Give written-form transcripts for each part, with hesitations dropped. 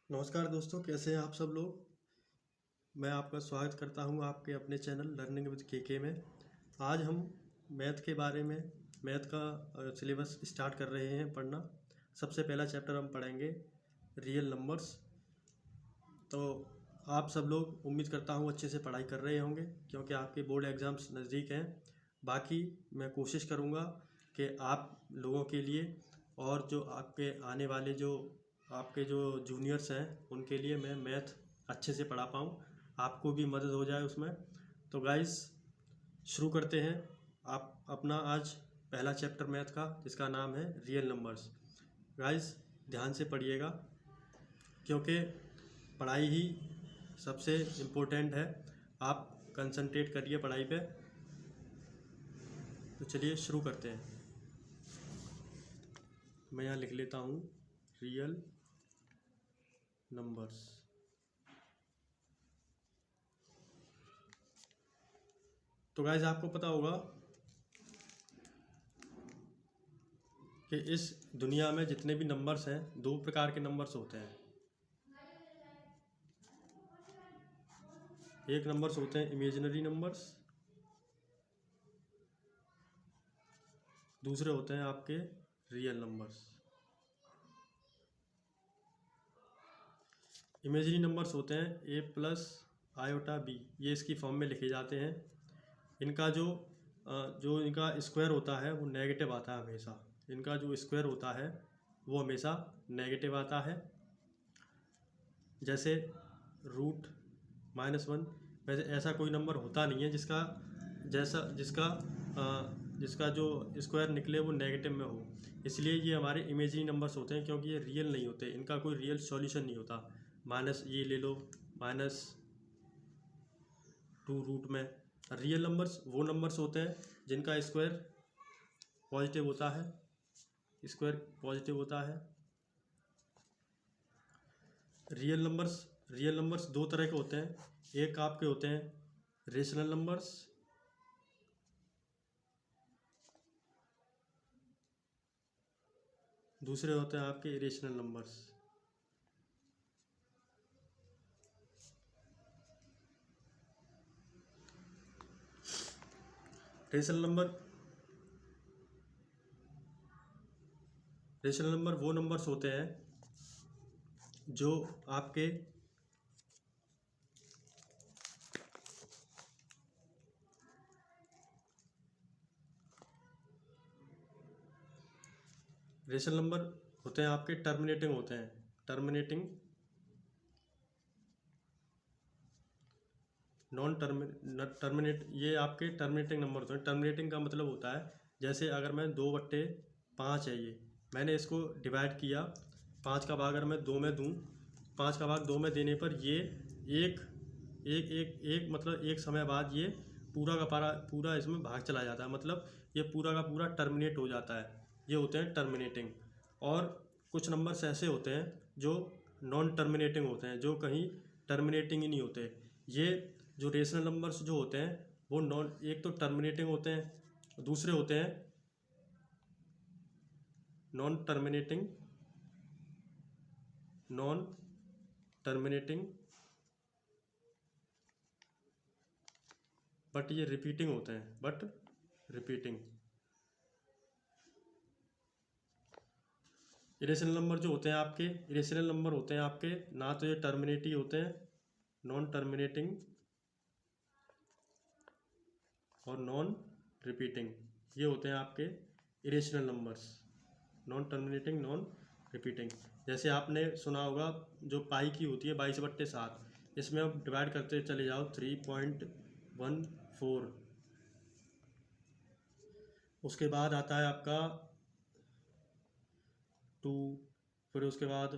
नमस्कार दोस्तों, कैसे हैं आप सब लोग। मैं आपका स्वागत करता हूं आपके अपने चैनल लर्निंग विद के में। आज हम मैथ के बारे में मैथ का सिलेबस स्टार्ट कर रहे हैं पढ़ना। सबसे पहला चैप्टर हम पढ़ेंगे रियल नंबर्स। तो आप सब लोग उम्मीद करता हूं अच्छे से पढ़ाई कर रहे होंगे, क्योंकि आपके बोर्ड एग्ज़ाम्स नज़दीक हैं। बाकी मैं कोशिश करूंगा कि आप लोगों के लिए और जो आपके आने वाले आपके जो जूनियर्स हैं उनके लिए मैं मैथ अच्छे से पढ़ा पाऊँ, आपको भी मदद हो जाए उसमें। तो गाइस शुरू करते हैं। आप अपना आज पहला चैप्टर मैथ का, जिसका नाम है रियल नंबर्स। गाइस ध्यान से पढ़िएगा, क्योंकि पढ़ाई ही सबसे इम्पोर्टेंट है। आप कंसंट्रेट करिए पढ़ाई पे। तो चलिए शुरू करते हैं। मैं यहाँ लिख लेता हूँ रियल नंबर्स। तो गाइस आपको पता होगा कि इस दुनिया में जितने भी नंबर्स हैं, दो प्रकार के नंबर्स होते हैं। एक नंबर्स होते हैं इमेजिनरी नंबर्स, दूसरे होते हैं आपके रियल नंबर्स। इमेजिनरी नंबर्स होते हैं a प्लस आयोटा b, ये इसकी फॉर्म में लिखे जाते हैं। इनका जो इनका स्क्वायर होता है वो नेगेटिव आता है हमेशा। इनका जो स्क्वायर होता है वो हमेशा नेगेटिव आता है। जैसे √-1। वैसे ऐसा कोई नंबर होता नहीं है जिसका जो स्क्वायर निकले वो नेगेटिव में हो। इसलिए ये हमारे इमेजिनरी नंबर्स होते हैं, क्योंकि ये रियल नहीं होते। इनका कोई रियल सॉल्यूशन नहीं होता। माइनस ये ले लो, -2 रूट में। रियल नंबर्स वो नंबर्स होते हैं जिनका स्क्वायर पॉजिटिव होता है। स्क्वायर पॉजिटिव होता है। रियल नंबर्स दो तरह के होते हैं। एक आपके होते हैं रेशनल नंबर्स, दूसरे होते हैं आपके इरेशनल नंबर्स। रेशनल नंबर वो नंबर्स होते हैं जो आपके रेशनल नंबर होते हैं आपके टर्मिनेटिंग होते हैं। टर्मिनेटिंग, नॉन टर्मिनेट, ये आपके टर्मिनेटिंग नंबर होते हैं। टर्मिनेटिंग का मतलब होता है, जैसे अगर मैं 2/5 है, ये मैंने इसको डिवाइड किया, 5 का भाग अगर मैं 2 में दूँ, 5 का भाग 2 में देने पर ये एक एक एक एक मतलब एक समय बाद ये पूरा का पूरा इसमें भाग चला जाता है। मतलब ये पूरा का पूरा टर्मिनेट हो जाता है। ये होते हैं टर्मिनेटिंग। और कुछ नंबर्स ऐसे होते हैं जो नॉन टर्मिनेटिंग होते हैं, जो कहीं टर्मिनेटिंग ही नहीं होते। ये जो रेशनल नंबर्स जो होते हैं वो एक तो टर्मिनेटिंग होते हैं, दूसरे होते हैं नॉन टर्मिनेटिंग बट ये रिपीटिंग होते हैं। इरेशनल नंबर जो होते हैं आपके, इरेशनल नंबर होते हैं आपके ना तो ये टर्मिनेटिंग होते हैं, नॉन टर्मिनेटिंग और नॉन रिपीटिंग, ये होते हैं आपके irrational numbers. Non terminating, non repeating. जैसे आपने सुना होगा जो पाई की होती है 22/7, इसमें अब डिवाइड करते चले जाओ 3.14। उसके बाद आता है आपका 2, फिर उसके बाद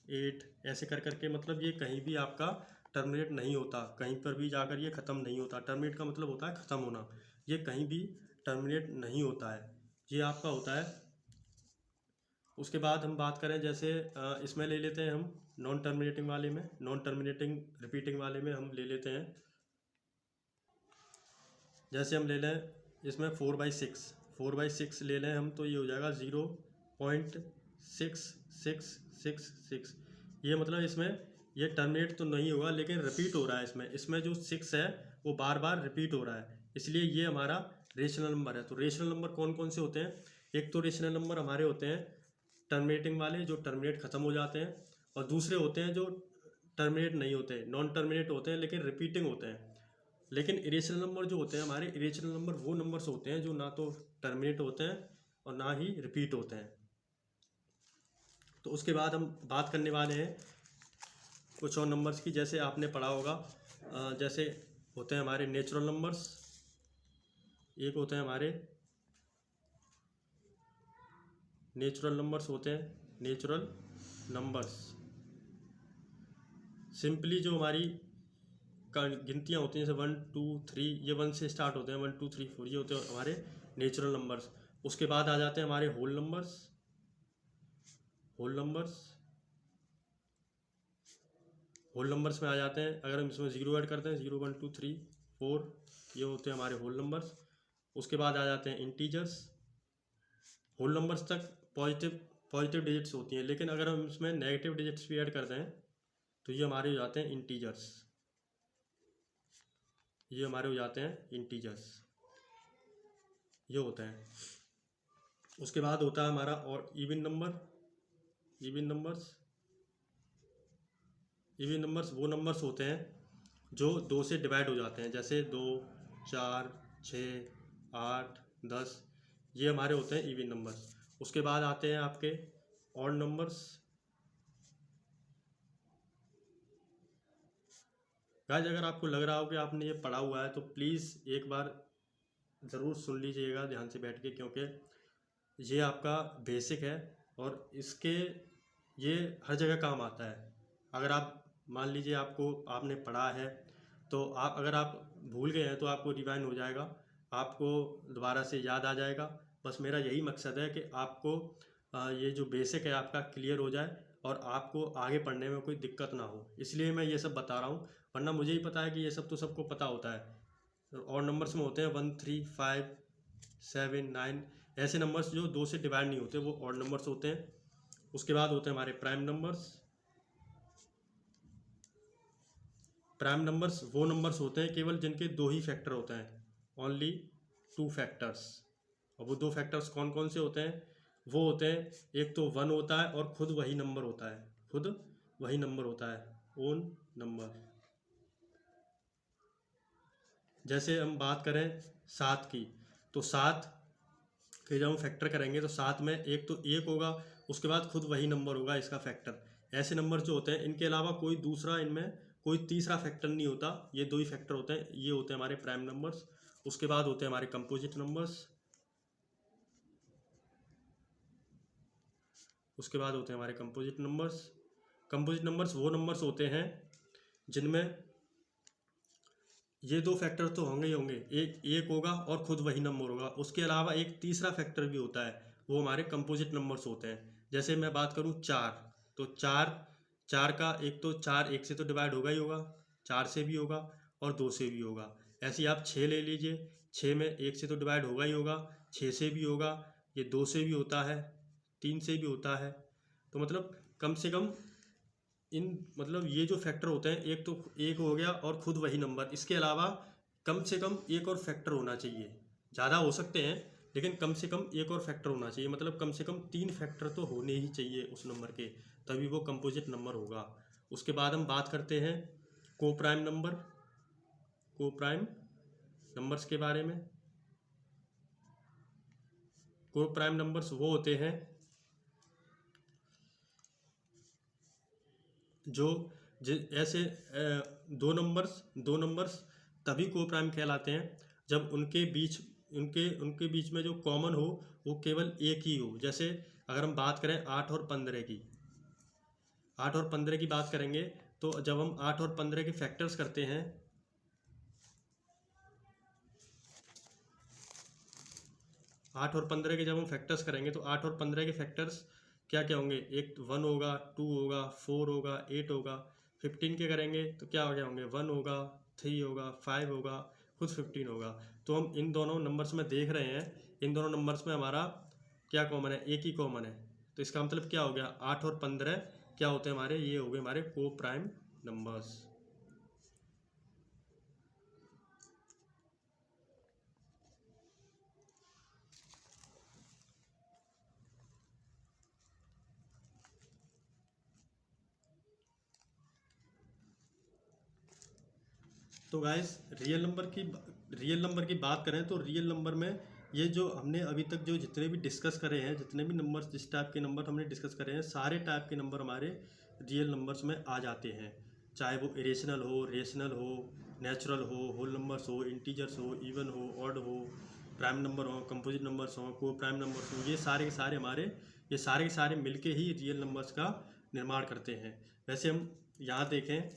8, ऐसे कर करके। मतलब ये कहीं भी आपका टर्मिनेट नहीं होता, कहीं पर भी जाकर ये ख़त्म नहीं होता। टर्मिनेट का मतलब होता है ख़त्म होना। ये कहीं भी टर्मिनेट नहीं होता है, ये आपका होता है। उसके बाद हम बात करें, जैसे इसमें ले लेते हैं हम नॉन टर्मिनेटिंग वाले में, नॉन टर्मिनेटिंग रिपीटिंग वाले में हम ले लेते हैं। जैसे हम ले लें इसमें 4/6 ले लें हम, तो ये हो जाएगा 0.6666। ये मतलब इसमें ये टर्मिनेट तो नहीं होगा लेकिन रिपीट हो रहा है। इसमें जो 6 है वो बार बार रिपीट हो रहा है, इसलिए ये हमारा रेशनल नंबर है। तो रेशनल नंबर कौन कौन से होते हैं? एक तो रेशनल नंबर हमारे होते हैं टर्मिनेटिंग वाले, जो टर्मिनेट ख़त्म हो जाते हैं, और दूसरे होते हैं जो टर्मिनेट नहीं होते, नॉन टर्मिनेट होते हैं लेकिन रिपीटिंग होते हैं। लेकिन इरेशनल नंबर जो होते हैं हमारे, इरेशनल नंबर वो नंबर्स होते हैं जो ना तो टर्मिनेट होते हैं और ना ही रिपीट होते हैं। तो उसके बाद हम बात करने वाले हैं कुछ और नंबर्स की। जैसे आपने पढ़ा होगा, जैसे होते हैं हमारे नेचुरल नंबर्स, एक होते हैं हमारे नेचुरल नंबर्स होते हैं नेचुरल नंबर्स। सिंपली जो हमारी गिनतियाँ होती हैं जैसे 1 2 3, ये 1 से स्टार्ट होते हैं, 1 2 3 4, ये होते हैं हमारे नेचुरल नंबर्स। उसके बाद आ जाते हैं हमारे होल नंबर्स। होल नंबर्स में आ जाते हैं, अगर हम इसमें 0 ऐड करते हैं, 0 1 2 3 4, ये होते हैं हमारे होल नंबर्स। उसके बाद आ जाते हैं इंटीजर्स। होल नंबर्स तक पॉजिटिव डिजिट्स होती हैं, लेकिन अगर हम इसमें नेगेटिव डिजिट्स भी ऐड करते हैं तो ये हमारे हो जाते हैं इंटीजर्स। ये हमारे हो जाते हैं इंटीजर्स, ये होते हैं। उसके बाद होता है हमारा और इवन नंबर्स वो नंबर्स होते हैं जो 2 से डिवाइड हो जाते हैं, जैसे 2 4 6 8 10, ये हमारे होते हैं इवन नंबर्स। उसके बाद आते हैं आपके ऑड नंबर्स। गाइस, अगर आपको लग रहा हो कि आपने ये पढ़ा हुआ है तो प्लीज़ एक बार ज़रूर सुन लीजिएगा ध्यान से बैठ के, क्योंकि ये आपका बेसिक है और इसके ये हर जगह काम आता है। अगर आप मान लीजिए आपने पढ़ा है तो अगर आप भूल गए हैं तो आपको रिवाइंड हो जाएगा, आपको दोबारा से याद आ जाएगा। बस मेरा यही मकसद है कि आपको ये जो बेसिक है आपका क्लियर हो जाए और आपको आगे पढ़ने में कोई दिक्कत ना हो, इसलिए मैं ये सब बता रहा हूँ। वरना मुझे ही पता है कि ये सब तो सबको पता होता है। और नंबर्स में होते हैं 1 3 5 7 9, ऐसे नंबर्स जो 2 से डिवाइड नहीं होते, वो ऑड नंबर्स होते हैं। उसके बाद होते हैं हमारे प्राइम नंबर्स। प्राइम नंबर्स वो नंबर्स होते हैं केवल जिनके 2 ही फैक्टर होते हैं, ओनली 2 फैक्टर्स। और वो 2 फैक्टर्स कौन कौन से होते हैं? वो होते हैं, एक तो 1 होता है और खुद वही नंबर होता है, ओन नंबर। जैसे हम बात करें 7 की, तो 7 के जब हम फैक्टर करेंगे तो 7 में एक तो 1 होगा, उसके बाद खुद वही नंबर होगा इसका फैक्टर। ऐसे नंबर जो होते हैं इनके अलावा कोई दूसरा, इनमें कोई तीसरा फैक्टर नहीं होता, ये 2 ही फैक्टर होते हैं, ये होते हैं हमारे प्राइम नंबर्स। उसके बाद होते हैं हमारे कंपोजिट नंबर्स। कंपोजिट नंबर्स वो नंबर्स होते हैं जिनमें ये 2 फैक्टर तो होंगे ही होंगे, एक होगा और खुद वही नंबर होगा, उसके अलावा एक तीसरा फैक्टर भी होता है, वो हमारे कंपोजिट नंबर्स होते हैं। जैसे मैं बात करूँ 4, तो 4 का एक तो 4 1 से तो डिवाइड होगा ही होगा, 4 से भी होगा और 2 से भी होगा। ऐसे ही आप 6 ले लीजिए, 6 में 1 से तो डिवाइड होगा ही होगा, 6 से भी होगा, ये 2 से भी होता है, 3 से भी होता है। तो मतलब कम से कम मतलब ये जो फैक्टर होते हैं, एक तो एक हो गया और खुद वही नंबर, इसके अलावा कम से कम एक और फैक्टर होना चाहिए। ज़्यादा हो सकते हैं लेकिन कम से कम एक और फैक्टर होना चाहिए, मतलब कम से कम 3 फैक्टर तो होने ही चाहिए उस नंबर के, तभी वो कंपोजिट नंबर होगा। उसके बाद हम बात करते हैं को प्राइम नंबर्स के बारे में। को प्राइम नंबर्स वो होते हैं जो ऐसे दो नंबर्स तभी को प्राइम कहलाते हैं जब उनके बीच में जो कॉमन हो वो केवल एक ही हो। जैसे अगर हम बात करें 8 और 15 की बात करेंगे, तो जब हम 8 और 15 के फैक्टर्स करते हैं, 8 और 15 के जब हम फैक्टर्स करेंगे तो 8 और 15 के फैक्टर्स क्या क्या होंगे? एक 1 होगा, 2 होगा, 4 होगा, 8 होगा। 15 के करेंगे तो क्या हो गया होंगे? 1 होगा, 3 होगा, 5 होगा, खुद 15 होगा। तो हम इन दोनों नंबर्स में देख रहे हैं, इन दोनों नंबर्स में हमारा क्या कॉमन है? एक ही कॉमन है। तो इसका मतलब क्या हो गया? 8 और 15 क्या होते हैं हमारे, ये हो गए हमारे को प्राइम नंबर्स। तो गाइस रियल नंबर की बात करें तो रियल नंबर में ये जो हमने अभी तक जो जितने भी डिस्कस करे हैं, जितने भी नंबर्स, जिस टाइप के नंबर हमने डिस्कस करे हैं, सारे टाइप के नंबर हमारे रियल नंबर्स में आ जाते हैं। चाहे वो इरेशनल हो, रेशनल हो, नेचुरल हो, होल नंबर्स हो, इंटीजर्स हो, इवन हो, ऑड हो, प्राइम नंबर हो, कंपोजिट नंबर्स हो, को प्राइम नंबर्स हो, ये सारे के सारे हमारे, ये सारे के सारे मिलके ही रियल नंबर्स का निर्माण करते हैं। वैसे हम यहाँ देखें,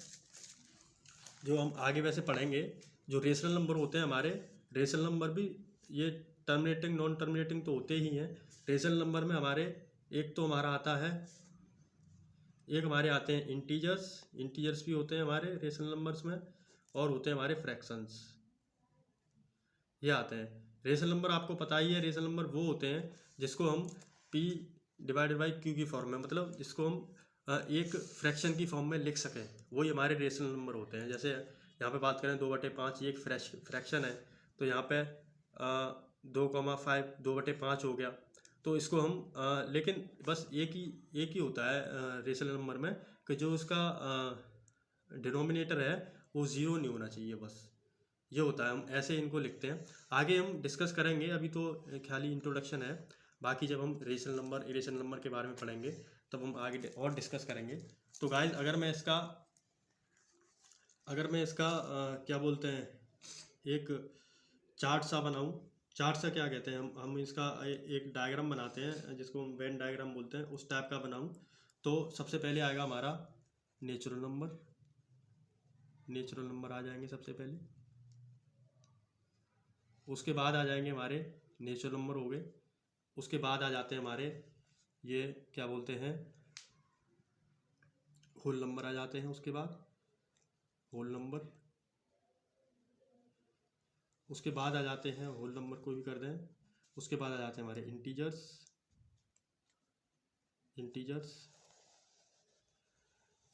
जो हम आगे वैसे पढ़ेंगे, जो रेशनल नंबर होते हैं हमारे, रेशनल नंबर भी ये टर्मिनेटिंग नॉन टर्मिनेटिंग तो होते ही हैं। रेशनल नंबर में हमारे एक तो हमारा आता है, एक हमारे आते हैं इंटीजर्स भी होते हैं हमारे रेशनल नंबर्स में, और होते हैं हमारे फ्रैक्शंस, ये आते हैं। रेशनल नंबर आपको पता ही है, रेशनल नंबर वो होते हैं जिसको हम P डिवाइडेड बाई Q की फॉर्म में, मतलब जिसको हम एक फ्रैक्शन की फॉर्म में लिख सकें, वही हमारे रेशनल नंबर होते हैं। जैसे यहाँ पे बात करें 2/5, ये एक फ्रैक्शन है, तो यहाँ पे 2,5 2/5 हो गया। तो इसको हम लेकिन बस एक ही होता है रेशनल नंबर में, कि जो उसका डिनोमिनेटर है वो ज़ीरो नहीं होना चाहिए, बस ये होता है। हम ऐसे इनको लिखते हैं। आगे हम डिस्कस करेंगे, अभी तो खाली इंट्रोडक्शन है। बाकी जब हम रेशनल नंबर, इरेशनल नंबर के बारे में पढ़ेंगे तब हम आगे और डिस्कस करेंगे। तो गाइस अगर मैं इसका क्या बोलते हैं, एक चार्ट सा बनाऊं, चार्ट सा क्या कहते हैं, हम इसका एक डायग्राम बनाते हैं जिसको हम वेन डायग्राम बोलते हैं, उस टाइप का बनाऊं। तो सबसे पहले आएगा हमारा नेचुरल नंबर आ जाएंगे सबसे पहले। उसके बाद आ जाएंगे हमारे नेचुरल नंबर हो गए। उसके बाद आ जाते हैं हमारे ये क्या बोलते हैं, होल नंबर आ जाते हैं। उसके बाद होल नंबर, उसके बाद आ जाते हैं, होल नंबर को भी कर दें। उसके बाद आ जाते हैं हमारे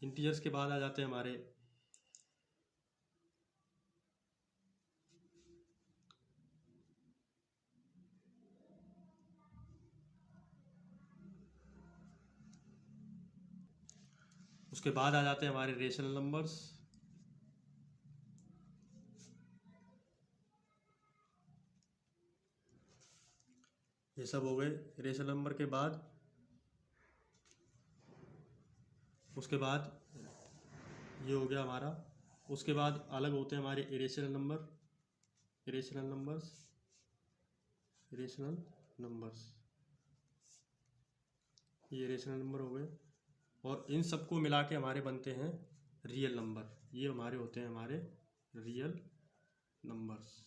इंटीजर्स के बाद आ जाते हैं हमारे रेशनल नंबर्स। ये सब हो गए रेशनल नंबर के बाद। उसके बाद ये हो गया हमारा। उसके बाद अलग होते हैं हमारे इरेशनल नंबर्स, ये रेशनल नंबर हो गए। और इन सबको मिला के हमारे बनते हैं रियल नंबर। ये हमारे होते हैं हमारे रियल नंबर्स।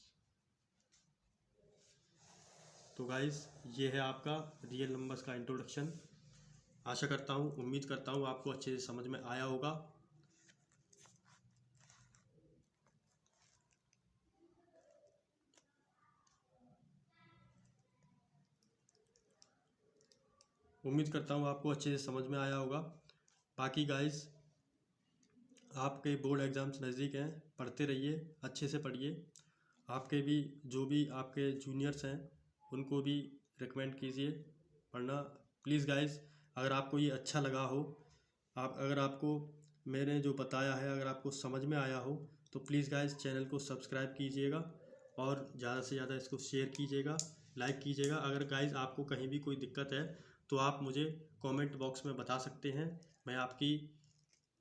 तो गाइस ये है आपका रियल नंबर्स का इंट्रोडक्शन। आशा करता हूँ, उम्मीद करता हूँ आपको अच्छे से समझ में आया होगा। बाकी गाइस आपके बोर्ड एग्ज़ाम्स नज़दीक हैं, पढ़ते रहिए, अच्छे से पढ़िए। आपके भी जो भी आपके जूनियर्स हैं उनको भी रिकमेंड कीजिए पढ़ना प्लीज़ गाइस। अगर आपको ये अच्छा लगा हो, अगर आपको मैंने जो बताया है अगर आपको समझ में आया हो, तो प्लीज़ गाइस चैनल को सब्सक्राइब कीजिएगा और ज़्यादा से ज़्यादा इसको शेयर कीजिएगा, लाइक कीजिएगा। अगर गाइस आपको कहीं भी कोई दिक्कत है तो आप मुझे कमेंट बॉक्स में बता सकते हैं। मैं आपकी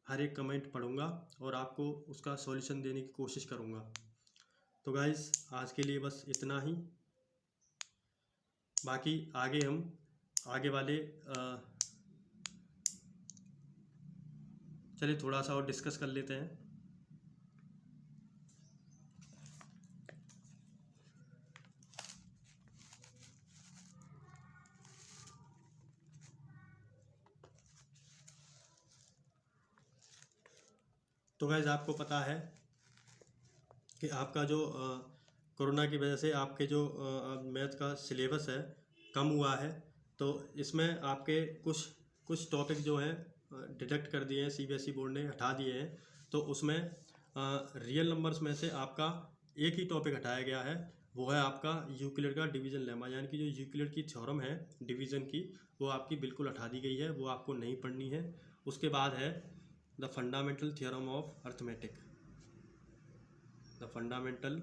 हर एक कमेंट पढ़ूंगा और आपको उसका सॉल्यूशन देने की कोशिश करूंगा। तो गाइस आज के लिए बस इतना ही। बाकी आगे हम आगे वाले चलिए थोड़ा सा और डिस्कस कर लेते हैं। तो गाइस आपको पता है कि आपका जो कोरोना की वजह से आपके जो मैथ का सिलेबस है कम हुआ है, तो इसमें आपके कुछ टॉपिक जो हैं डिडक्ट कर दिए हैं, सीबीएसई बोर्ड ने हटा दिए हैं। तो उसमें रियल नंबर्स में से आपका एक ही टॉपिक हटाया गया है, वो है आपका यूक्लिड का डिवीजन लेमा, यानी कि जो यूक्लिड की थ्योरम है डिवीजन की, वो आपकी बिल्कुल हटा दी गई है, वो आपको नहीं पढ़नी है। उसके बाद है the fundamental theorem of arithmetic, the fundamental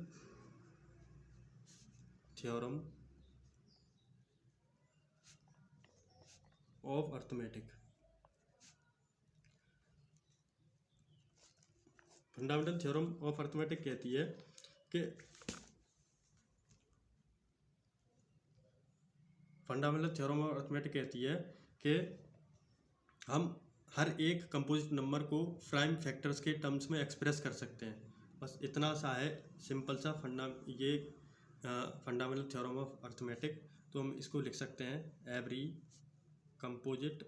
theorem of arithmetic. Fundamental theorem of arithmetic कहती है कि फंडामेंटल थ्योरम ऑफ अर्थमेटिक कहती है कि हम हर एक कंपोजिट नंबर को प्राइम फैक्टर्स के टर्म्स में एक्सप्रेस कर सकते हैं। बस इतना सा है सिंपल सा फंडामेंटल थ्योरम ऑफ अर्थमेटिक। तो हम इसको लिख सकते हैं, every composite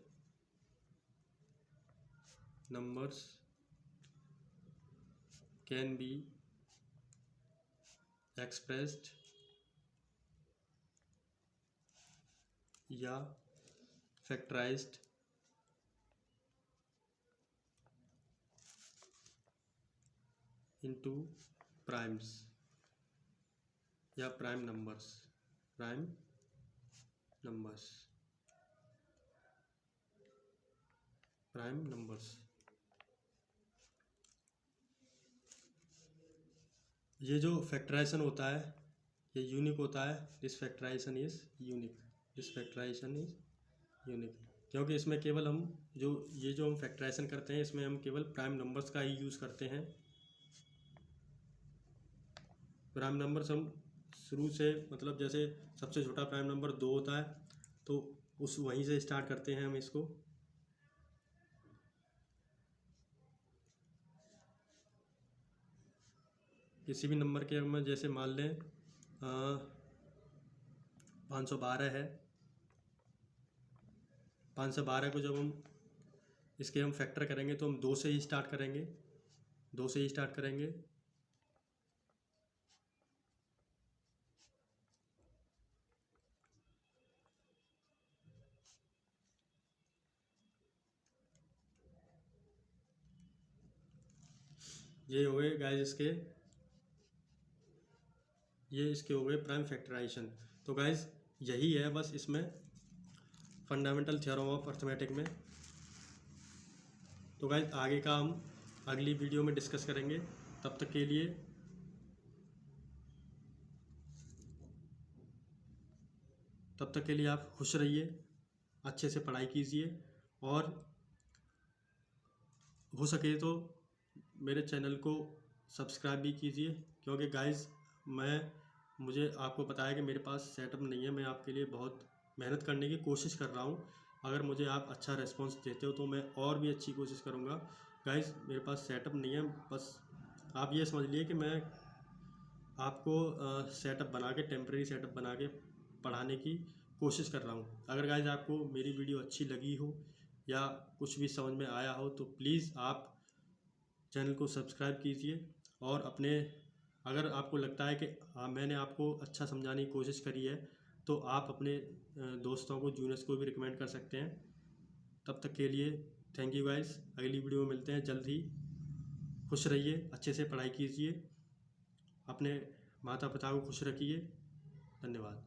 numbers can be expressed या फैक्टराइज्ड इनटू प्राइम्स या प्राइम नंबर्स, प्राइम नंबर्स। ये जो फैक्टराइजेशन होता है ये यूनिक होता है। This factorization is unique, this factorization is unique, क्योंकि इसमें केवल हम जो हम फैक्टराइजेशन करते हैं इसमें हम केवल प्राइम नंबर्स का ही यूज़ करते हैं। प्राइम नंबर्स हम शुरू से, मतलब जैसे सबसे छोटा प्राइम नंबर 2 होता है तो उस वहीं से स्टार्ट करते हैं हम इसको। किसी भी नंबर के हम जैसे मान लें 512 है, 512 को जब हम इसके हम फैक्टर करेंगे तो हम 2 से ही स्टार्ट करेंगे, 2 से ही स्टार्ट करेंगे। ये हो गए गाइस इसके हो गए प्राइम फैक्टराइजेशन। तो गाइस यही है बस इसमें फंडामेंटल थ्योरम ऑफ अर्थमेटिक में। तो गाइस आगे का हम अगली वीडियो में डिस्कस करेंगे। तब तक के लिए आप खुश रहिए, अच्छे से पढ़ाई कीजिए और हो सके तो मेरे चैनल को सब्सक्राइब भी कीजिए, क्योंकि गाइस मुझे आपको पता है कि मेरे पास सेटअप नहीं है। मैं आपके लिए बहुत मेहनत करने की कोशिश कर रहा हूँ। अगर मुझे आप अच्छा रिस्पांस देते हो तो मैं और भी अच्छी कोशिश करूँगा। गाइस मेरे पास सेटअप नहीं है, बस आप ये समझ लिए कि मैं आपको सेटअप बना के, टेम्प्रेरी सेटअप बना के पढ़ाने की कोशिश कर रहा हूँ। अगर गाइस आपको मेरी वीडियो अच्छी लगी हो या कुछ भी समझ में आया हो तो प्लीज़ आप चैनल को सब्सक्राइब कीजिए। और अगर आपको लगता है कि मैंने आपको अच्छा समझाने की कोशिश करी है तो आप अपने दोस्तों को, जूनियर्स को भी रिकमेंड कर सकते हैं। तब तक के लिए थैंक यू गाइस। अगली वीडियो में मिलते हैं जल्द ही। खुश रहिए, अच्छे से पढ़ाई कीजिए, अपने माता पिता को खुश रखिए। धन्यवाद।